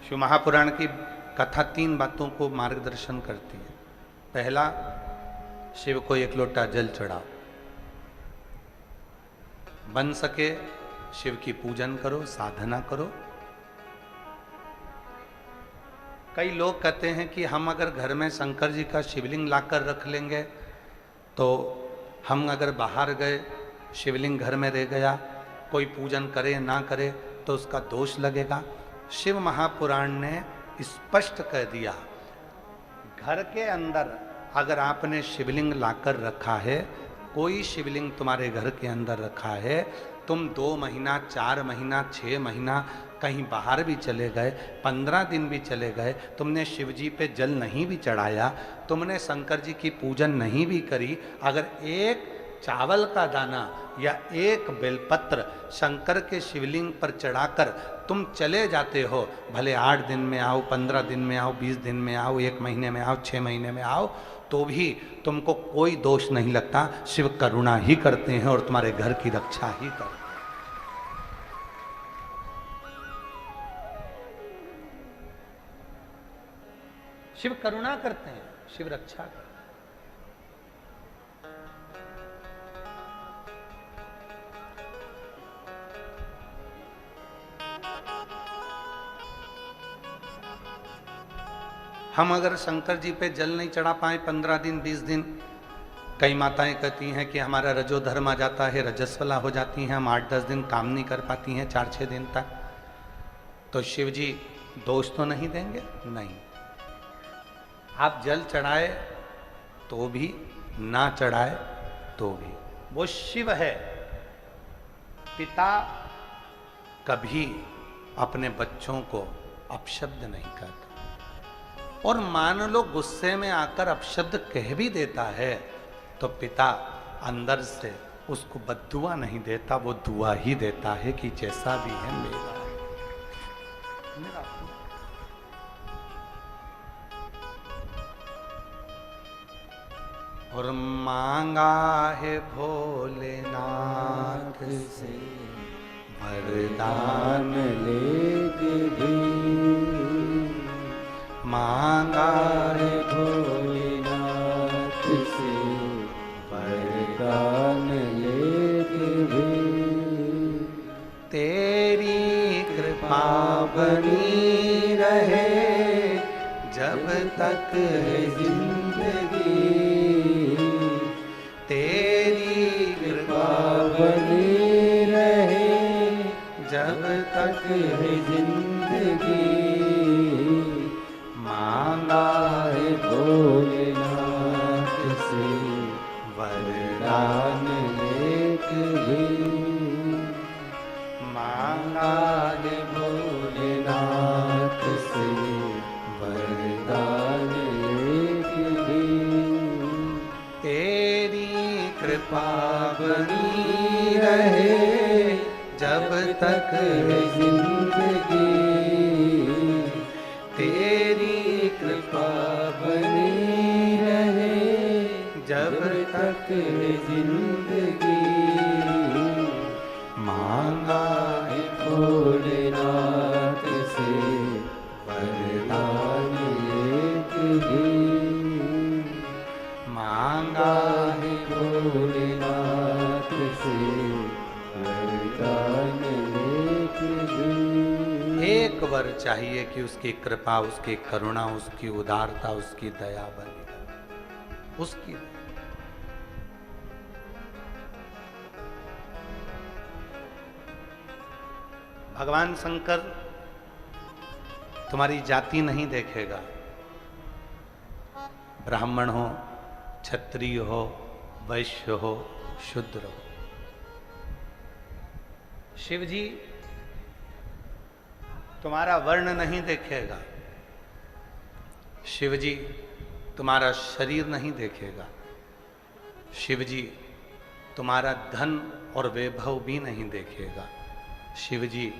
शिव महापुराण की कथा 3 बातों को मार्गदर्शन करती है। पहला, शिव को 1 लोटा जल चढ़ाओ, बन सके शिव की पूजन करो, साधना करो। कई लोग कहते हैं कि हम अगर घर में शंकर जी का शिवलिंग लाकर रख लेंगे तो हम अगर बाहर गए, शिवलिंग घर में रह गया, कोई पूजन करे ना करे तो उसका दोष लगेगा। शिव महापुराण ने स्पष्ट कह दिया, घर के अंदर अगर आपने शिवलिंग लाकर रखा है, कोई शिवलिंग तुम्हारे घर के अंदर रखा है, तुम 2 महीना, 4 महीना, 6 महीना कहीं बाहर भी चले गए, 15 दिन भी चले गए, तुमने शिव जी पे जल नहीं भी चढ़ाया, तुमने शंकर जी की पूजन नहीं भी करी, अगर एक चावल का दाना या एक बेलपत्र शंकर के शिवलिंग पर चढ़ाकर तुम चले जाते हो, भले 8 दिन में आओ, 15 दिन में आओ, 20 दिन में आओ, 1 महीने में आओ, 6 महीने में आओ, तो भी तुमको कोई दोष नहीं लगता। शिव करुणा ही करते हैं और तुम्हारे घर की रक्षा ही करते हैं। शिव करुणा करते हैं, शिव रक्षा करते हैं। हम अगर शंकर जी पे जल नहीं चढ़ा पाए 15 दिन, 20 दिन, कई माताएं कहती हैं कि हमारा रजो धर्म आ जाता है, रजस्वला हो जाती हैं, हम 8-10 दिन काम नहीं कर पाती हैं, 4-6 दिन तक, तो शिव जी दोष तो नहीं देंगे? नहीं। आप जल चढ़ाए तो भी, ना चढ़ाए तो भी, वो शिव है। पिता कभी अपने बच्चों को अपशब्द नहीं कहता, और मान लो गुस्से में आकर अपशब्द कह भी देता है तो पिता अंदर से उसको बद्दुआ नहीं देता, वो दुआ ही देता है कि जैसा भी है मेरा है, मेरा। और मांगा है भोलेनाथ से वरदान लेके भी, मांगा है भोलेनाथ से वरदान लेके भी, तेरी कृपा बनी रहे जब तक है जिंदगी, तेरी कृपा बनी रहे जब तक है जिंदगी, मांगा है भोलेनाथ से वरदान लेके भी, मांगा है भोलेनाथ से वरदान लेके भी, तेरी कृपा बनी रहे जब तक है जिंदगी, तेरी कृपा बनी रहे जब तक है जिंदगी, मांगा है भोलेनाथ से वरदान लेके भी, मांगा है भोलेनाथ से वरदान लेके भी। एक वर चाहिए कि उसकी कृपा, उसकी करुणा, उसकी उदारता, उसकी दया बनी रहे, उसकी। भगवान शंकर तुम्हारी जाति नहीं देखेगा, ब्राह्मण हो, क्षत्रिय हो, वैश्य हो, शूद्र हो। शिव जी तुम्हारा वर्ण नहीं देखेगा, शिव जी तुम्हारा शरीर नहीं देखेगा, शिव जी तुम्हारा धन और वैभव भी नहीं देखेगा, शिव जी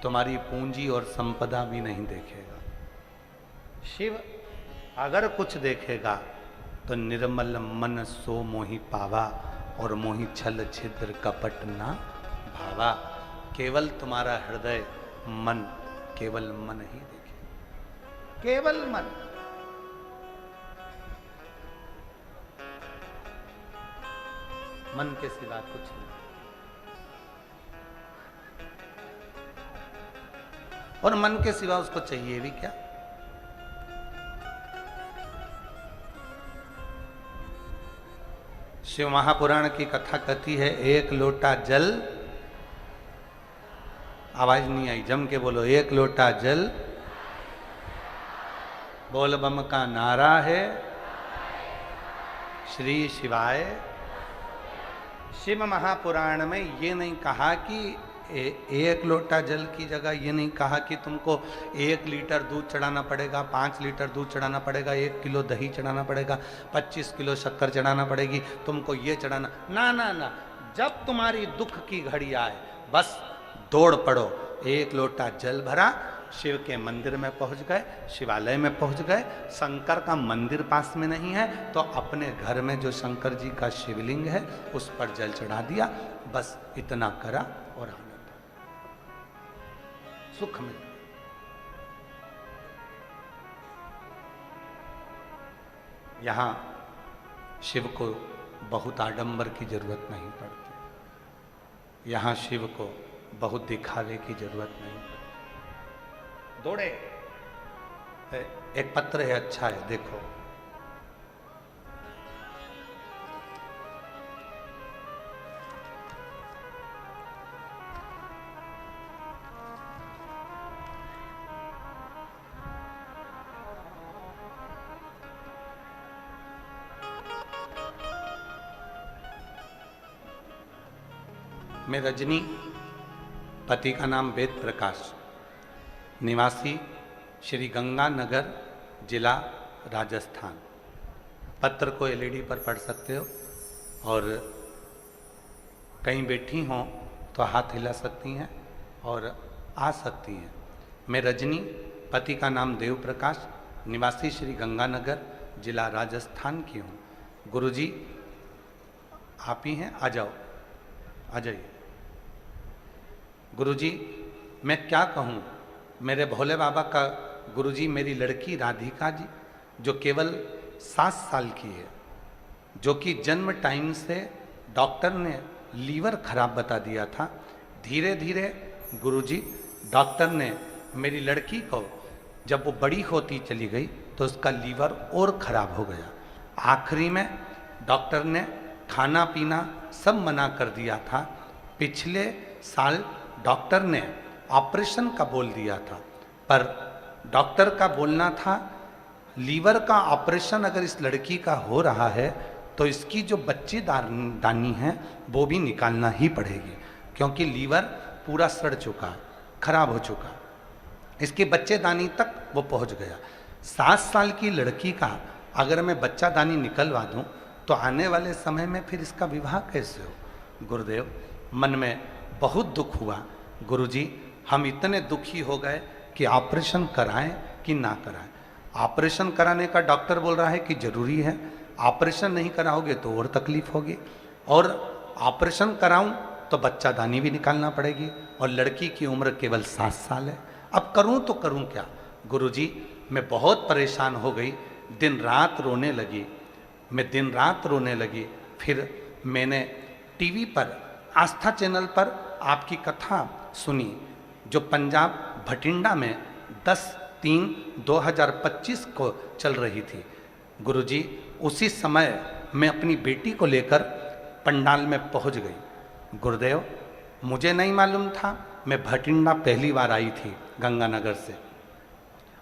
तुम्हारी पूंजी और संपदा भी नहीं देखेगा। शिव अगर कुछ देखेगा तो निर्मल मन सो मोहि पावा, और मोहि छल छिद्र कपट ना भावा। केवल तुम्हारा हृदय मन, केवल मन ही देखे। केवल मन। मन के सिवा कुछ नहीं। और मन के सिवा उसको चाहिए भी क्या? शिव महापुराण की कथा कहती है, एक लोटा जल, आवाज नहीं आई, जम के बोलो, एक लोटा जल बोल बम का नारा है, श्री शिवाय। शिव महापुराण में ये नहीं कहा कि एक लोटा जल की जगह ये नहीं कहा कि तुमको 1 लीटर दूध चढ़ाना पड़ेगा, 5 लीटर दूध चढ़ाना पड़ेगा, 1 किलो दही चढ़ाना पड़ेगा, 25 किलो शक्कर चढ़ाना पड़ेगी, तुमको ये चढ़ाना। ना ना ना, जब तुम्हारी दुख की घड़ी आए बस दौड़ पड़ो, 1 लोटा जल भरा, शिव के मंदिर में पहुंच गए, शिवालय में पहुंच गए। शंकर का मंदिर पास में नहीं है तो अपने घर में जो शंकर जी का शिवलिंग है उस पर जल चढ़ा दिया, बस इतना करा और आनंद, सुख मिल। यहां शिव को बहुत आडंबर की जरूरत नहीं पड़ती, यहां शिव को बहुत दिखावे की जरूरत नहीं पड़ती। दौड़े, एक पत्र है, अच्छा है, देखो। मैं रजनी, पति का नाम वेद प्रकाश, निवासी श्री गंगानगर, जिला राजस्थान। पत्र को एलईडी पर पढ़ सकते हो और कहीं बैठी हों तो हाथ हिला सकती हैं और आ सकती हैं। मैं रजनी, पति का नाम देव प्रकाश, निवासी श्री गंगानगर, जिला राजस्थान की हूँ। गुरुजी आप ही हैं, आ जाओ, आ जाइए। गुरुजी मैं क्या कहूँ, मेरे भोले बाबा का गुरुजी मेरी लड़की राधिका जी, जो केवल 7 साल की है, जो कि जन्म टाइम से डॉक्टर ने लीवर खराब बता दिया था। धीरे धीरे गुरुजी डॉक्टर ने मेरी लड़की को, जब वो बड़ी होती चली गई तो उसका लीवर और खराब हो गया। आखिरी में डॉक्टर ने खाना पीना सब मना कर दिया था। पिछले साल डॉक्टर ने ऑपरेशन का बोल दिया था, पर डॉक्टर का बोलना था लीवर का ऑपरेशन अगर इस लड़की का हो रहा है तो इसकी जो बच्चेदानी है वो भी निकालना ही पड़ेगी, क्योंकि लीवर पूरा सड़ चुका, खराब हो चुका, इसकी बच्चेदानी तक वो पहुंच गया। 7 साल की लड़की का अगर मैं बच्चादानी निकलवा दूं तो आने वाले समय में फिर इसका विवाह कैसे हो। गुरुदेव मन में बहुत दुख हुआ। गुरुजी हम इतने दुखी हो गए कि ऑपरेशन कराएं कि ना कराएं। ऑपरेशन कराने का डॉक्टर बोल रहा है कि जरूरी है, ऑपरेशन नहीं कराओगे तो और तकलीफ होगी, और ऑपरेशन कराऊं तो बच्चादानी भी निकालना पड़ेगी, और लड़की की उम्र केवल 7 साल है। अब करूं तो करूं क्या। गुरुजी मैं बहुत परेशान हो गई, दिन रात रोने लगी, मैं दिन रात रोने लगी। फिर मैंने टीवी पर, आस्था चैनल पर आपकी कथा सुनी, जो पंजाब भटिंडा में 10/3/2025 को चल रही थी। गुरुजी उसी समय मैं अपनी बेटी को लेकर पंडाल में पहुंच गई। गुरुदेव मुझे नहीं मालूम था, मैं भटिंडा पहली बार आई थी गंगानगर से।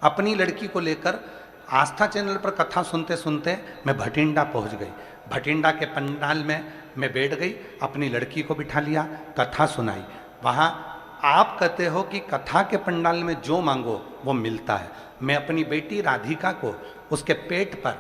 अपनी लड़की को लेकर आस्था चैनल पर कथा सुनते सुनते मैं भटिंडा पहुंच गई। भटिंडा के पंडाल में मैं बैठ गई, अपनी लड़की को बिठा लिया, कथा सुनाई। वहाँ आप कहते हो कि कथा के पंडाल में जो मांगो वो मिलता है। मैं अपनी बेटी राधिका को उसके पेट पर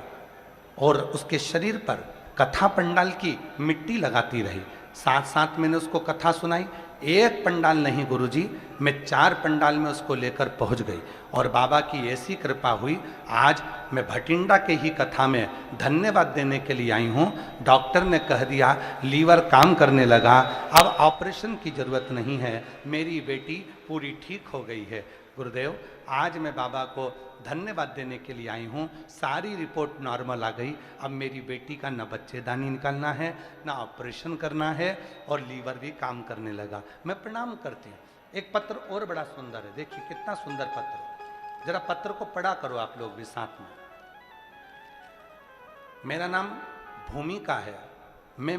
और उसके शरीर पर कथा पंडाल की मिट्टी लगाती रही, साथ साथ मैंने उसको कथा सुनाई। एक पंडाल नहीं गुरुजी, मैं 4 पंडाल में उसको लेकर पहुंच गई, और बाबा की ऐसी कृपा हुई आज मैं भटिंडा के ही कथा में धन्यवाद देने के लिए आई हूँ। डॉक्टर ने कह दिया लीवर काम करने लगा, अब ऑपरेशन की जरूरत नहीं है, मेरी बेटी पूरी ठीक हो गई है। गुरुदेव आज मैं बाबा को धन्यवाद देने के लिए आई हूँ। सारी रिपोर्ट नॉर्मल आ गई। अब मेरी बेटी का न बच्चेदानी निकालना है, ना ऑपरेशन करना है, और लीवर भी काम करने लगा। मैं प्रणाम करती हूँ। एक पत्र और बड़ा सुंदर है, देखिए कितना सुंदर पत्र है। जरा पत्र को पढ़ा करो आप लोग भी साथ में। मेरा नाम भूमिका है। मैं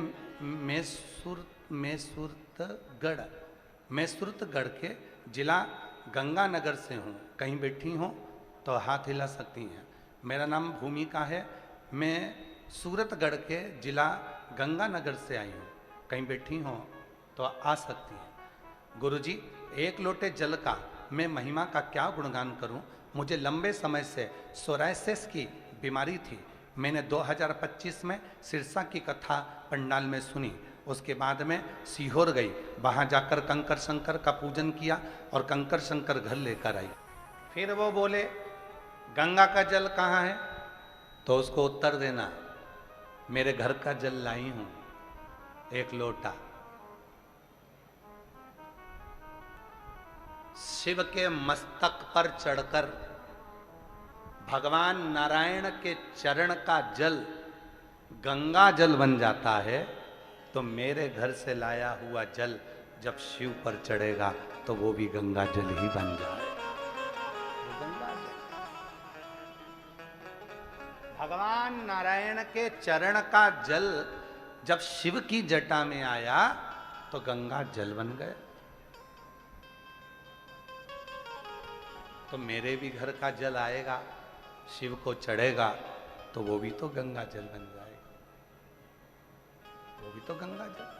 मैसूरतगढ़ के जिला गंगानगर से हूँ। कहीं बैठी हो तो हाथ हिला सकती हैं। मेरा नाम भूमिका है। मैं सूरतगढ़ के जिला गंगानगर से आई हूँ। कहीं बैठी हो तो आ सकती हैं। गुरुजी, एक लोटे जल का मैं महिमा का क्या गुणगान करूं। मुझे लंबे समय से सोरायसिस की बीमारी थी। मैंने 2025 में सिरसा की कथा पंडाल में सुनी। उसके बाद में सीहोर गई, वहां जाकर कंकर शंकर का पूजन किया और कंकर शंकर घर लेकर आई। फिर वो बोले गंगा का जल कहाँ है, तो उसको उत्तर देना मेरे घर का जल लाई हूं, एक लोटा। शिव के मस्तक पर चढ़कर भगवान नारायण के चरण का जल गंगा जल बन जाता है, तो मेरे घर से लाया हुआ जल जब शिव पर चढ़ेगा तो वो भी गंगा जल ही बन जाएगा। गंगा जल, भगवान नारायण के चरण का जल जब शिव की जटा में आया तो गंगा जल बन गया। तो मेरे भी घर का जल आएगा, शिव को चढ़ेगा, तो वो भी तो गंगा जल बन जाएगा। वो भी तो गंगा जल।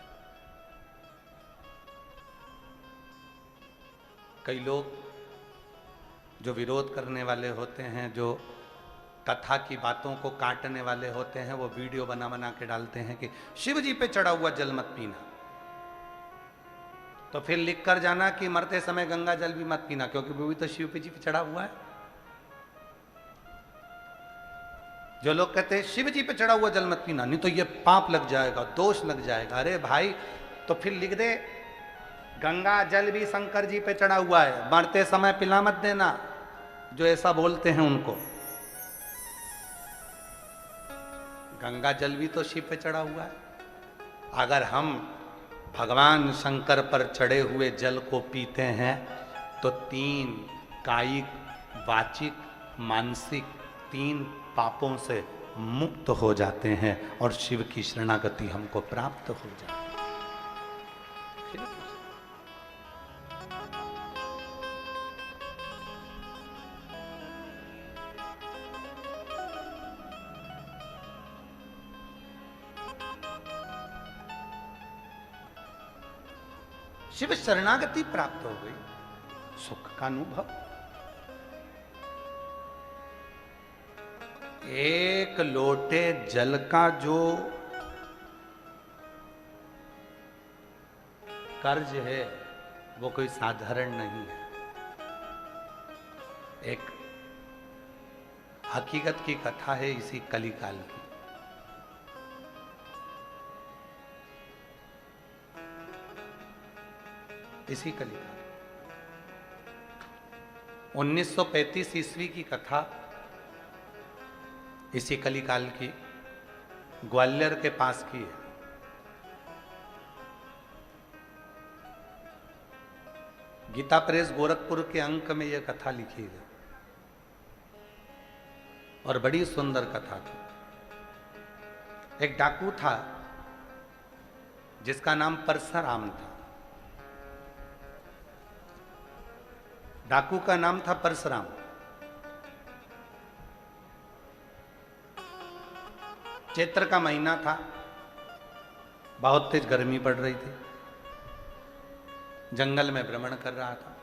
कई लोग जो विरोध करने वाले होते हैं, जो कथा की बातों को काटने वाले होते हैं, वो वीडियो बना बना के डालते हैं कि शिव जी पे चढ़ा हुआ जल मत पीना। तो फिर लिख कर जाना कि मरते समय गंगा जल भी मत पीना, क्योंकि वो भी तो शिव जी पे चढ़ा हुआ है। जो लोग कहते हैं शिव जी पे चढ़ा हुआ जल मत पीना, नहीं तो ये पाप लग जाएगा, दोष लग जाएगा। अरे भाई, तो फिर लिख दे गंगा जल भी शंकर जी पे चढ़ा हुआ है, मरते समय पिला मत देना। जो ऐसा बोलते हैं उनको, गंगा जल भी तो शिव पे चढ़ा हुआ है। अगर हम भगवान शंकर पर चढ़े हुए जल को पीते हैं तो 3 कायिक, वाचिक, मानसिक 3 पापों से मुक्त हो जाते हैं और शिव की शरणागति हमको प्राप्त हो जाती है। शिव शरणागति प्राप्त हो गई, सुख का अनुभव। एक लोटे जल का जो कर्ज है वो कोई साधारण नहीं है। एक हकीकत की कथा है इसी कलिकाल की। इसी कलिकाल 1935 ईस्वी की कथा, इसी कलिकाल की, ग्वालियर के पास की है। गीता प्रेस गोरखपुर के अंक में यह कथा लिखी है और बड़ी सुंदर कथा थी। एक डाकू था जिसका नाम परसराम था। डाकू का नाम था परसराम। चैत्र का महीना था, बहुत तेज गर्मी पड़ रही थी। जंगल में भ्रमण कर रहा था।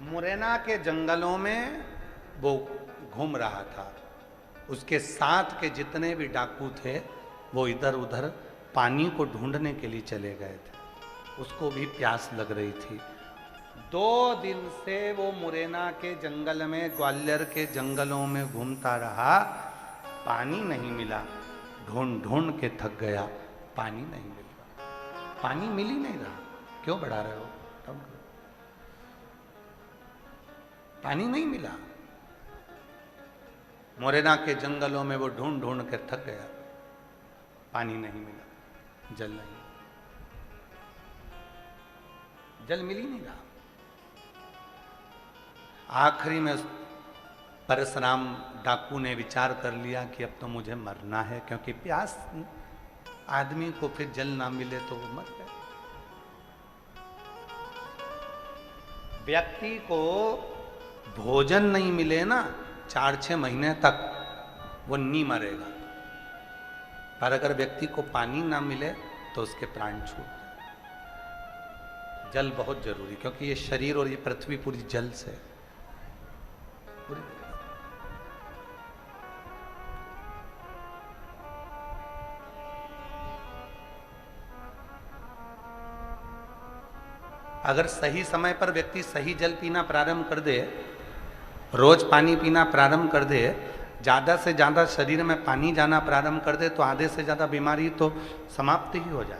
मुरैना के जंगलों में वो घूम रहा था। उसके साथ के जितने भी डाकू थे वो इधर उधर पानी को ढूंढने के लिए चले गए थे। उसको भी प्यास लग रही थी। 2 दिन से वो मुरैना के जंगल में, ग्वालियर के जंगलों में घूमता रहा, पानी नहीं मिला। ढूंढ ढूंढ के थक गया, पानी नहीं मिल रहा, पानी मिल ही नहीं रहा। क्यों बढ़ा रहे हो? तब पानी नहीं मिला। मुरैना के जंगलों में वो ढूंढ ढूंढ कर थक गया, पानी नहीं मिला, जल नहीं, जल मिल ही नहीं रहा। आखिरी में परशुराम डाकू ने विचार कर लिया कि अब तो मुझे मरना है, क्योंकि प्यास आदमी को फिर जल ना मिले तो वो मर गए। व्यक्ति को भोजन नहीं मिले ना 4-6 महीने तक वो नहीं मरेगा, पर अगर व्यक्ति को पानी ना मिले तो उसके प्राण छूट जाए। जल बहुत जरूरी, क्योंकि ये शरीर और ये पृथ्वी पूरी जल से पूरी। अगर सही समय पर व्यक्ति सही जल पीना प्रारंभ कर दे, रोज पानी पीना प्रारंभ कर दे, ज़्यादा से ज़्यादा शरीर में पानी जाना प्रारंभ कर दे, तो आधे से ज़्यादा बीमारी तो समाप्त ही हो जाए।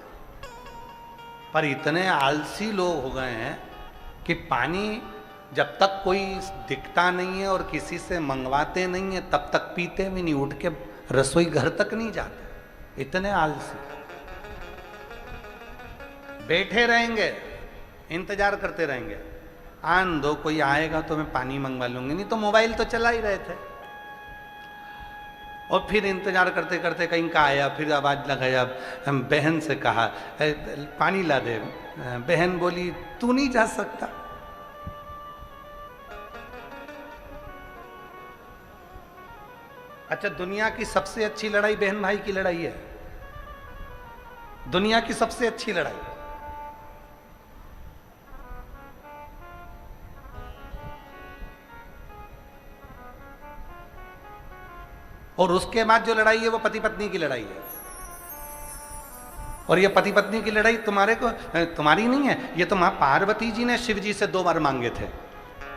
पर इतने आलसी लोग हो गए हैं कि पानी जब तक कोई दिखता नहीं है और किसी से मंगवाते नहीं है तब तक पीते भी नहीं, उठ के रसोई घर तक नहीं जाते, इतने आलसी। बैठे रहेंगे, इंतजार करते रहेंगे, आन दो कोई आएगा तो मैं पानी मंगवा लूंगी, नहीं तो मोबाइल तो चला ही रहे थे। और फिर इंतजार करते करते कहीं का आया, फिर आवाज लगाया, बहन से कहा पानी ला दे। बहन बोली तू नहीं जा सकता। अच्छा, दुनिया की सबसे अच्छी लड़ाई बहन भाई की लड़ाई है, दुनिया की सबसे अच्छी लड़ाई। और उसके बाद जो लड़ाई है वो पति पत्नी की लड़ाई है। और ये पति पत्नी की लड़ाई तुम्हारी नहीं है, ये तो मां पार्वती जी ने शिव जी से 2 वर मांगे थे।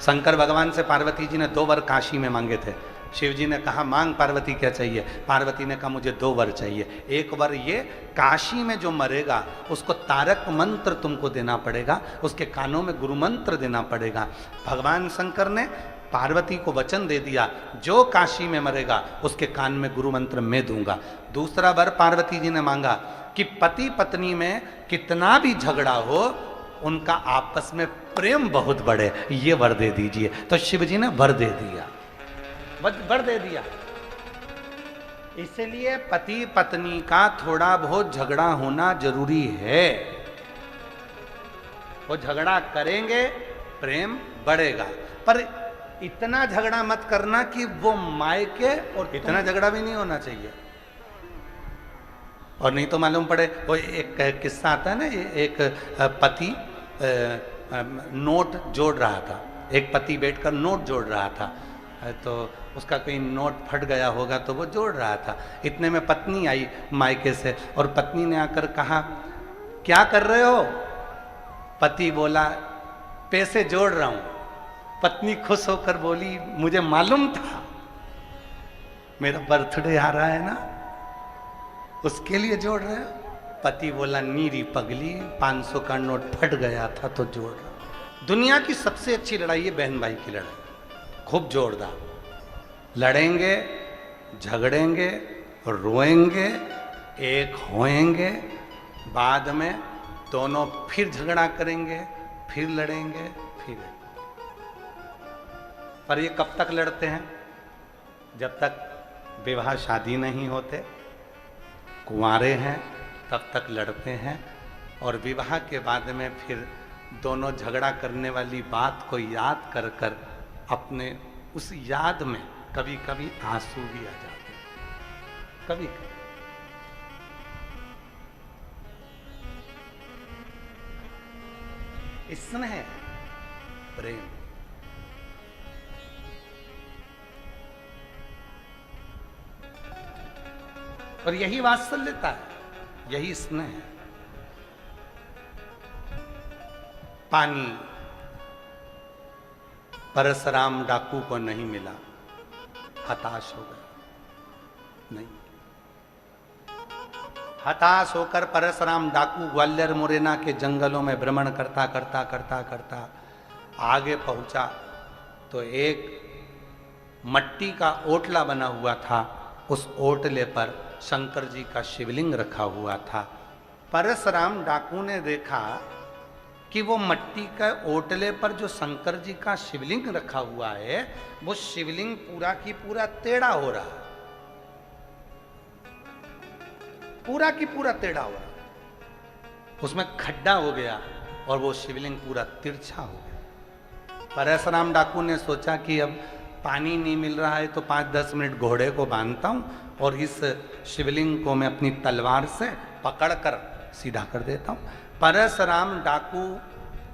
शंकर भगवान से पार्वती जी ने 2 वर काशी में मांगे थे। शिव जी ने कहा मांग पार्वती क्या चाहिए, पार्वती ने कहा मुझे 2 वर चाहिए। एक वर ये, काशी में जो मरेगा उसको तारक मंत्र तुमको देना पड़ेगा, उसके कानों में गुरु मंत्र देना पड़ेगा। भगवान शंकर ने पार्वती को वचन दे दिया जो काशी में मरेगा उसके कान में गुरु मंत्र मैं दूंगा। दूसरा वर पार्वती जी ने मांगा कि पति पत्नी में कितना भी झगड़ा हो उनका आपस में प्रेम बहुत बढ़े, ये वर दे दीजिए। तो शिव जी ने वर दे दिया, वर दे दिया। इसलिए पति पत्नी का थोड़ा बहुत झगड़ा होना जरूरी है। वो झगड़ा करेंगे प्रेम बढ़ेगा, पर इतना झगड़ा मत करना कि वो मायके, और इतना झगड़ा भी नहीं होना चाहिए। और नहीं तो मालूम पड़े, वो एक किस्सा आता है ना, एक पति नोट जोड़ रहा था, एक पति बैठकर नोट जोड़ रहा था, तो उसका कोई नोट फट गया होगा तो वो जोड़ रहा था। इतने में पत्नी आई मायके से और पत्नी ने आकर कहा क्या कर रहे हो? पति बोला पैसे जोड़ रहा हूं। पत्नी खुश होकर बोली मुझे मालूम था, मेरा बर्थडे आ रहा है ना, उसके लिए जोड़ रहे हो। पति बोला नीरी पगली, 500 का नोट फट गया था तो जोड़ रहा। दुनिया की सबसे अच्छी लड़ाई है बहन भाई की लड़ाई, खूब जोरदार लड़ेंगे, झगड़ेंगे, रोएंगे, एक होएंगे, बाद में दोनों फिर झगड़ा करेंगे, फिर लड़ेंगे, फिर। पर ये कब तक लड़ते हैं? जब तक विवाह शादी नहीं होते, कुंवारे हैं तब तक लड़ते हैं। और विवाह के बाद में फिर दोनों झगड़ा करने वाली बात को याद कर कर अपने उस याद में कभी कभी आंसू भी आ जाते हैं, कभी कभी। स्नेह, प्रेम, और यही वात्सल्यता है, यही स्नेह है। पानी परशुराम डाकू को नहीं मिला, हताश हो गया। नहीं, हताश होकर परशुराम डाकू ग्वालियर मुरैना के जंगलों में भ्रमण करता करता करता करता आगे पहुंचा तो एक मट्टी का ओटला बना हुआ था, उस ओटले पर शंकर जी का शिवलिंग रखा हुआ था। परशुराम डाकू ने देखा कि वो मट्टी का ओटले पर जो शंकर जी का शिवलिंग रखा हुआ है, वो शिवलिंग पूरा की पूरा टेढ़ा हो रहा है, पूरा की पूरा टेढ़ा हो रहा है, उसमें खड्डा हो गया और वो शिवलिंग पूरा तिरछा हो गया। परशुराम डाकू ने सोचा कि अब पानी नहीं मिल रहा है तो 5-10 मिनट घोड़े को बांधता हूं और इस शिवलिंग को मैं अपनी तलवार से पकड़कर सीधा कर देता हूं। परशुराम डाकू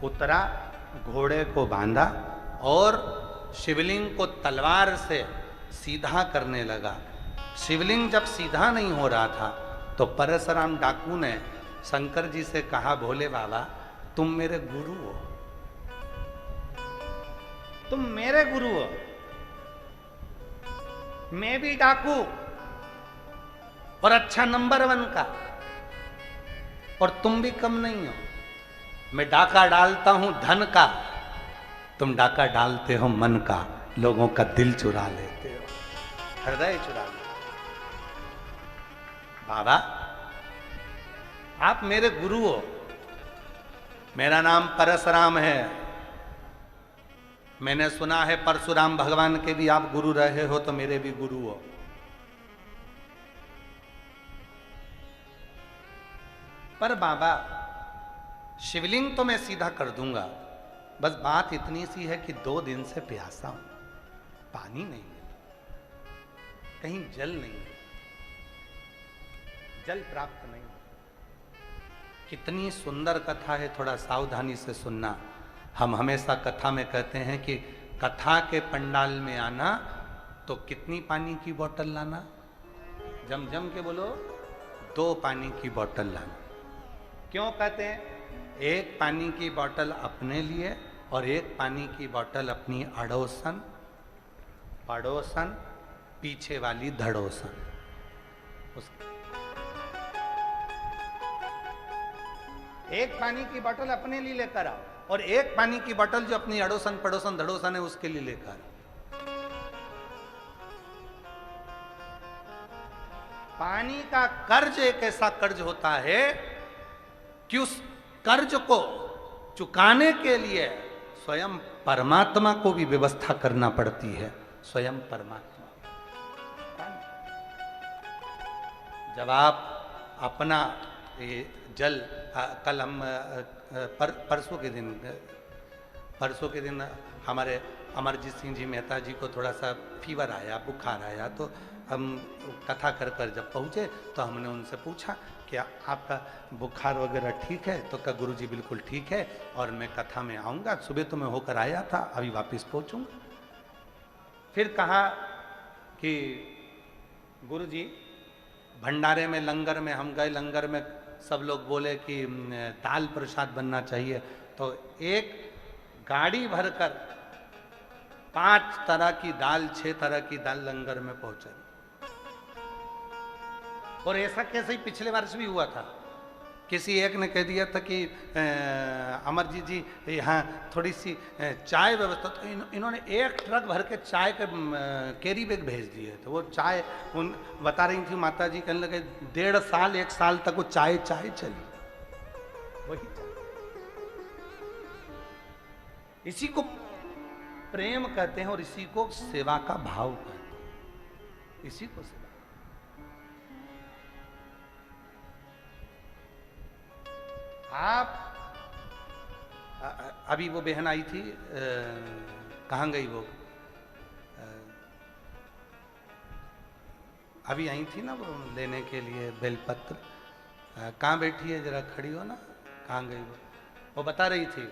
उतरा, घोड़े को बांधा और शिवलिंग को तलवार से सीधा करने लगा। शिवलिंग जब सीधा नहीं हो रहा था तो परशुराम डाकू ने शंकर जी से कहा, भोले बाबा तुम मेरे गुरु हो, तुम मेरे गुरु हो, मैं भी डाकू और अच्छा नंबर 1 का, और तुम भी कम नहीं हो। मैं डाका डालता हूं धन का, तुम डाका डालते हो मन का, लोगों का दिल चुरा लेते हो, हृदय चुरा लेते हो। बाबा आप मेरे गुरु हो, मेरा नाम परशुराम है, मैंने सुना है परशुराम भगवान के भी आप गुरु रहे हो, तो मेरे भी गुरु हो। पर बाबा शिवलिंग तो मैं सीधा कर दूंगा, बस बात इतनी सी है कि 2 दिन से प्यासा हूं, पानी नहीं है, कहीं जल नहीं है, जल प्राप्त नहीं। कितनी सुंदर कथा है, थोड़ा सावधानी से सुनना। हम हमेशा कथा में कहते हैं कि कथा के पंडाल में आना तो कितनी पानी की बोतल लाना, जम जम के बोलो, 2 पानी की बोतल लाना। क्यों कहते हैं? एक पानी की बोतल अपने लिए और एक पानी की बोतल अपनी अड़ोसन, पड़ोसन, पीछे वाली धड़ोसन। एक पानी की बोतल अपने लिए लेकर आओ और एक पानी की बोतल जो अपनी अड़ोसन, पड़ोसन, धड़ोसन है उसके लिए लेकर आओ। पानी का कर्ज एक ऐसा कर्ज होता है कि उस कर्ज को चुकाने के लिए स्वयं परमात्मा को भी व्यवस्था करना पड़ती है। स्वयं परमात्मा, जब आप अपना जल, कल हम परसों के दिन हमारे अमरजीत सिंह जी मेहता जी को थोड़ा सा फीवर आया, बुखार आया, तो हम कथा कर जब पहुँचे तो हमने उनसे पूछा कि आपका बुखार वगैरह ठीक है? तो कहा गुरुजी बिल्कुल ठीक है और मैं कथा में आऊँगा, सुबह तो मैं होकर आया था, अभी वापस पहुँचूँगा। फिर कहा कि गुरुजी भंडारे में, लंगर में हम गए, लंगर में सब लोग बोले कि दाल प्रसाद बनना चाहिए, तो एक गाड़ी भरकर 5 तरह की दाल, 6 तरह की दाल लंगर में पहुंचाई। और ऐसा कैसे ही पिछले वर्ष भी हुआ था, किसी एक ने कह दिया था कि अमरजीत जी यहाँ थोड़ी सी चाय व्यवस्था, तो इन्होंने 1 ट्रक भर के चाय के कैरी बैग भेज दिए। तो वो चाय उन बता रही थी माता जी, कहने लगे 1.5 साल 1 साल तक वो चाय चली, वही चाय। इसी को प्रेम कहते हैं और इसी को सेवा का भाव कहते हैं, इसी को सेवा। आप अभी वो बहन आई थी, कहाँ गई वो, अभी आई थी ना वो लेने के लिए बेलपत्र, कहाँ बैठी है, जरा खड़ी हो ना, कहाँ गई वो बता रही थी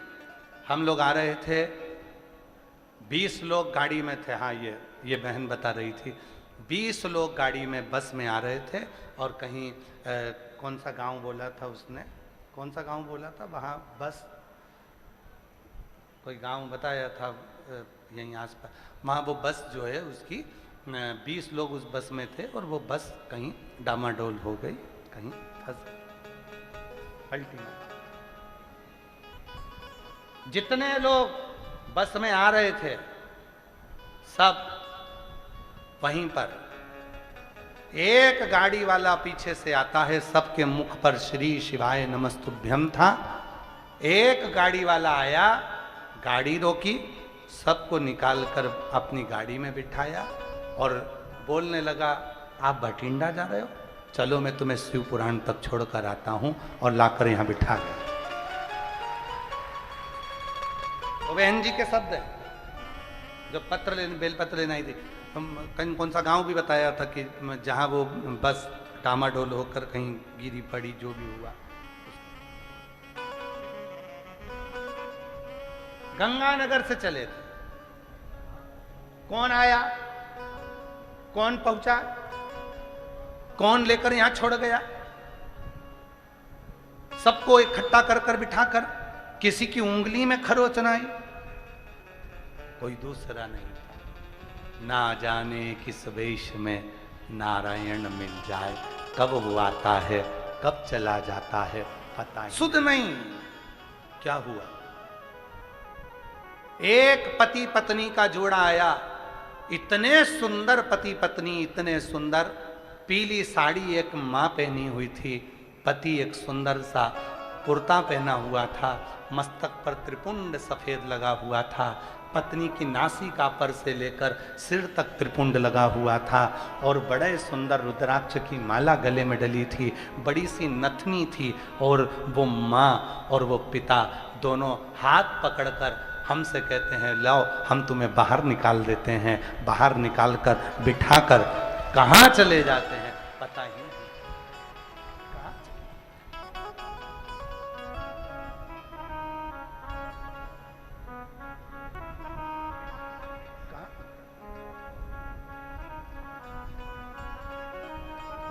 हम लोग आ रहे थे, 20 लोग गाड़ी में थे। हाँ, ये बहन बता रही थी 20 लोग गाड़ी में, बस में आ रहे थे और कहीं कौन सा गांव बोला था उसने, कौन सा गांव बोला था, वहाँ बस कोई गांव बताया था यहीं आसपास, वहाँ वो बस जो है उसकी 20 लोग उस बस में थे और वो बस कहीं डामाडोल हो गई, कहीं फंस पलटी में। जितने लोग बस में आ रहे थे सब वहीं पर। एक गाड़ी वाला पीछे से आता है, सबके मुख पर श्री शिवाय नमस्तुभ्यम था। एक गाड़ी वाला आया, गाड़ी रोकी, सबको निकालकर अपनी गाड़ी में बिठाया और बोलने लगा, आप भटिंडा जा रहे हो, चलो मैं तुम्हें शिव पुराण तक छोड़कर आता हूं, और लाकर यहां बिठा गया। तो बहन जी के शब्द है, जो पत्र लेने, बेलपत्र लेना ही थी। हम कौन सा गांव भी बताया था कि जहां वो बस डामाडोल होकर कहीं गिरी पड़ी, जो भी हुआ। गंगानगर से चले थे, कौन आया, कौन पहुंचा, कौन लेकर यहां छोड़ गया, सबको इकट्ठा कर कर बिठाकर किसी की उंगली में खरोच आई, कोई दूसरा नहीं था। ना जाने किस वेश में नारायण मिल जाए, कब वो आता है कब चला जाता है पता नहीं। सुध नहीं क्या हुआ। एक पति पत्नी का जोड़ा आया, इतने सुंदर पति पत्नी, इतने सुंदर। पीली साड़ी एक मां पहनी हुई थी, पति एक सुंदर सा कुर्ता पहना हुआ था, मस्तक पर त्रिपुंड सफेद लगा हुआ था, पत्नी की नासिका पर से लेकर सिर तक त्रिपुंड लगा हुआ था, और बड़े सुंदर रुद्राक्ष की माला गले में डली थी, बड़ी सी नथनी थी। और वो माँ और वो पिता दोनों हाथ पकड़कर हमसे कहते हैं, लाओ हम तुम्हें बाहर निकाल देते हैं। बाहर निकालकर बिठाकर कहाँ चले जाते हैं पता ही नहीं।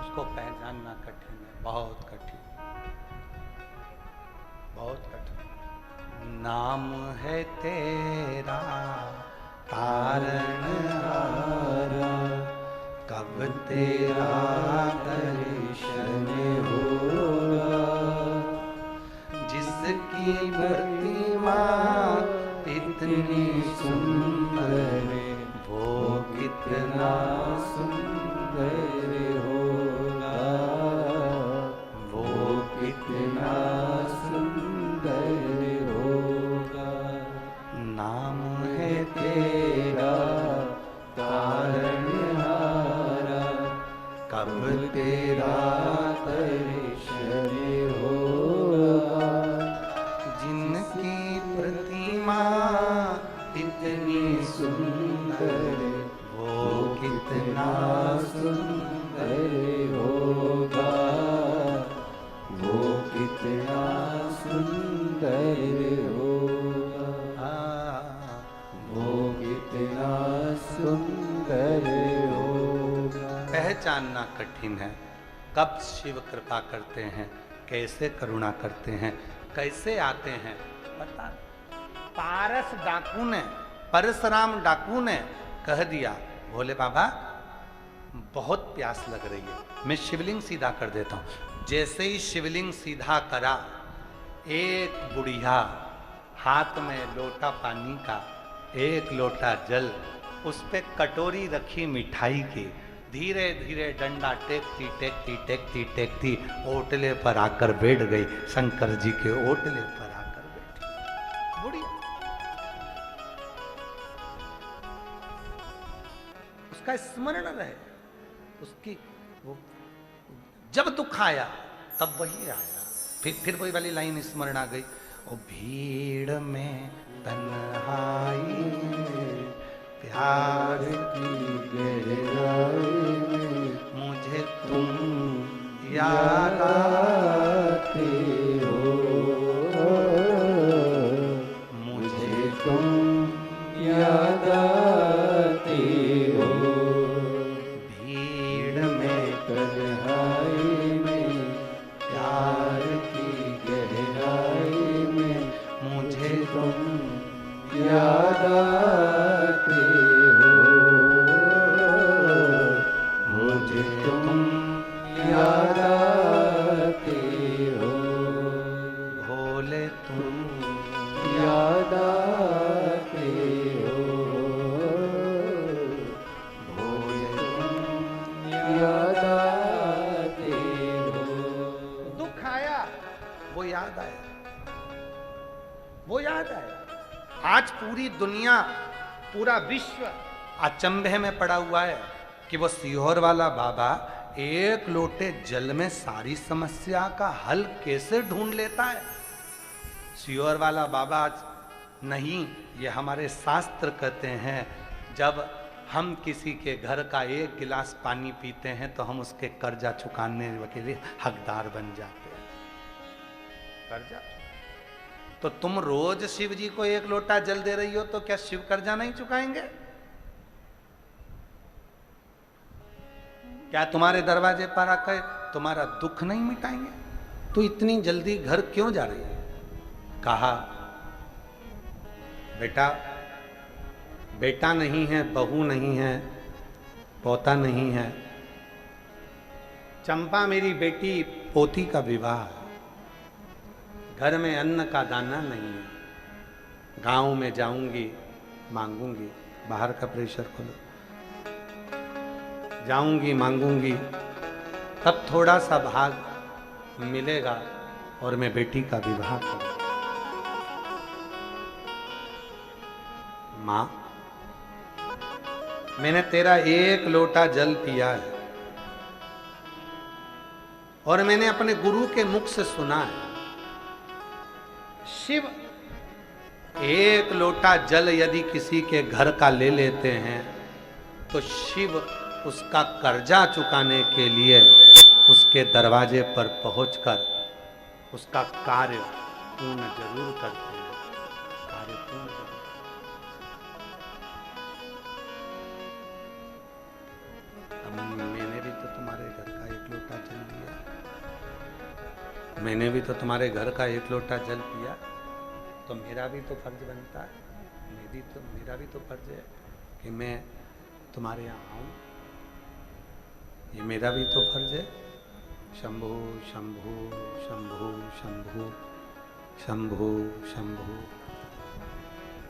उसको पहचानना कठिन है, बहुत कठिन, बहुत कठिन। नाम है तेरा तारणहारा, कब तेरा दर्शन होगा, जिसकी प्रतिमा इतनी सुंदर, वो कितना सुंदर होगा, वो कितना सुंदर होगा। नाम है तेरा तारणहारा, कब तेरा दर्शन होगा, जिनकी प्रतिमा इतनी सुंदर, वो कितना सुंदर होगा, वो कितना सुंदर होगा, वो कितना सुंदर होगा। पहचानना कठिन है, कब शिव कृपा करते हैं, कैसे करुणा करते हैं, कैसे आते हैं पता नहीं। पारस डाकू ने, परशुराम डाकू ने कह दिया, भोले बाबा बहुत प्यास लग रही है, मैं शिवलिंग सीधा कर देता हूं। जैसे ही शिवलिंग सीधा करा, एक बुढ़िया हाथ में लोटा पानी का, एक लोटा जल, उस पे कटोरी रखी मिठाई की, धीरे धीरे डंडा टेकती टेकती टेकती टेकती ओटले पर आकर बैठ गई। शंकर जी के ओटले पर आकर बैठी बुढ़िया। उसका स्मरण रहे, उसकी वो जब दुख आया तब वही आया। फिर वही वाली लाइन स्मरण आ गई, ओ भीड़ में तन्हाई में प्यार की गहराई में मुझे तुम याद आते हो, मुझे तुम याद आते हो। भीड़ में तन्हाई में प्यार की गहराई में मुझे तुम याद आते हो, मुझे तुम याद आते हो, भोले तुम याद आते हो। पूरी दुनिया, पूरा विश्व अचंभे में पड़ा हुआ है कि वो सीहोर वाला बाबा एक लोटे जल में सारी समस्या का हल कैसे ढूंढ लेता है। सीहोर वाला बाबा नहीं, ये हमारे शास्त्र कहते हैं, जब हम किसी के घर का एक गिलास पानी पीते हैं तो हम उसके कर्जा चुकाने के लिए हकदार बन जाते हैं। कर्जा, तो तुम रोज शिव जी को एक लोटा जल दे रही हो तो क्या शिव कर्जा नहीं चुकाएंगे? क्या तुम्हारे दरवाजे पर आकर तुम्हारा दुख नहीं मिटाएंगे? तो इतनी जल्दी घर क्यों जा रही है? कहा, बेटा, बेटा नहीं है, बहू नहीं है, पोता नहीं है, चंपा मेरी बेटी पोती का विवाह, घर में अन्न का दाना नहीं है, गांव में जाऊंगी मांगूंगी, बाहर का प्रेशर खोलो, जाऊंगी मांगूंगी, तब थोड़ा सा भाग मिलेगा और मैं बेटी का विवाह करूंगा। मां, मैंने तेरा एक लोटा जल पिया है और मैंने अपने गुरु के मुख से सुना है, शिव एक लोटा जल यदि किसी के घर का ले लेते हैं तो शिव उसका कर्जा चुकाने के लिए उसके दरवाजे पर पहुंचकर उसका कार्य पूर्ण जरूर करते हैं। कार्य पूर्ण जरूर। अब मैंने भी तो तुम्हारे घर का एक लोटा जल पिया, मैंने भी तो तुम्हारे घर का एक लोटा जल पिया, तो मेरा भी तो फर्ज बनता है, मेरा भी तो फर्ज है कि मैं तुम्हारे यहाँ आऊं, ये मेरा भी तो फर्ज है। शंभु शंभु शंभु शंभु शंभु शंभु,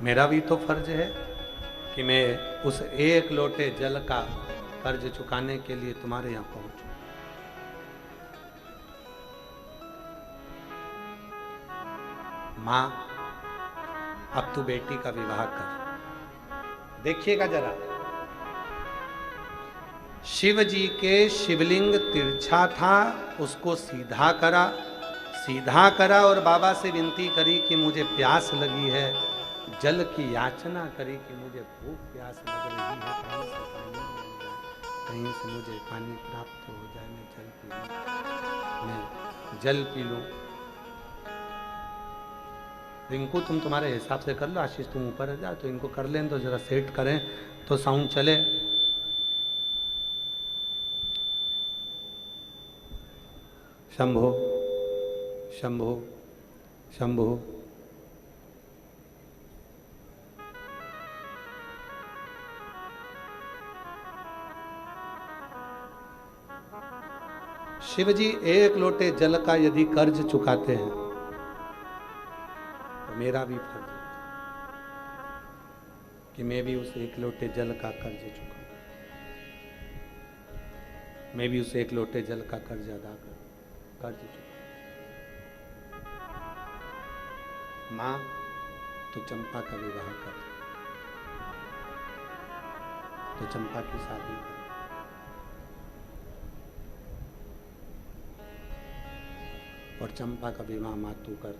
मेरा भी तो फर्ज है कि मैं उस एक लोटे जल का कर्ज चुकाने के लिए तुम्हारे यहाँ पहुंचूं। मां, अब तू बेटी का विवाह कर। देखिएगा जरा, शिव जी के शिवलिंग तिरछा था, उसको सीधा करा और बाबा से विनती करी कि मुझे प्यास लगी है, जल की याचना करी कि मुझे भूख प्यास लग रही है, कहीं से मुझे पानी प्राप्त हो जाए, मैं जल पी लूं। रिंकू, तुम तुम्हारे हिसाब से कर लो, आशीष तुम ऊपर जा, तो इनको कर लें तो जरा सेट करें तो साउंड चले। शंभो शंभो शंभो। शिव जी एक लोटे जल का यदि कर्ज चुकाते हैं तो मेरा भी फर्ज है कि मैं भी उस एक लोटे जल का कर्ज चुकाऊं, मैं भी उस एक लोटे जल का कर्ज अदा करूं, कर्ज चुकाऊं। मां, तो चंपा का विवाह कर, तो चंपा की शादी कर। और चंपा का विवाह मां तू कर।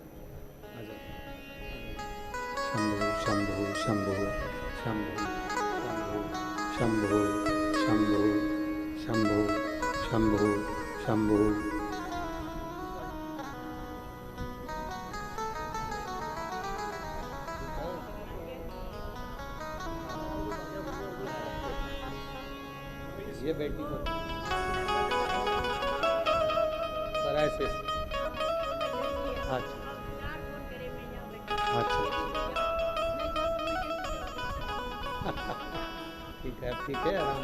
शंभु शंभु शंभु शंभु शंभु शंभु शंभु शंभु शंभु। ये बेटी को सराय से, अच्छा अच्छा ठीक है, ठीक है, आराम।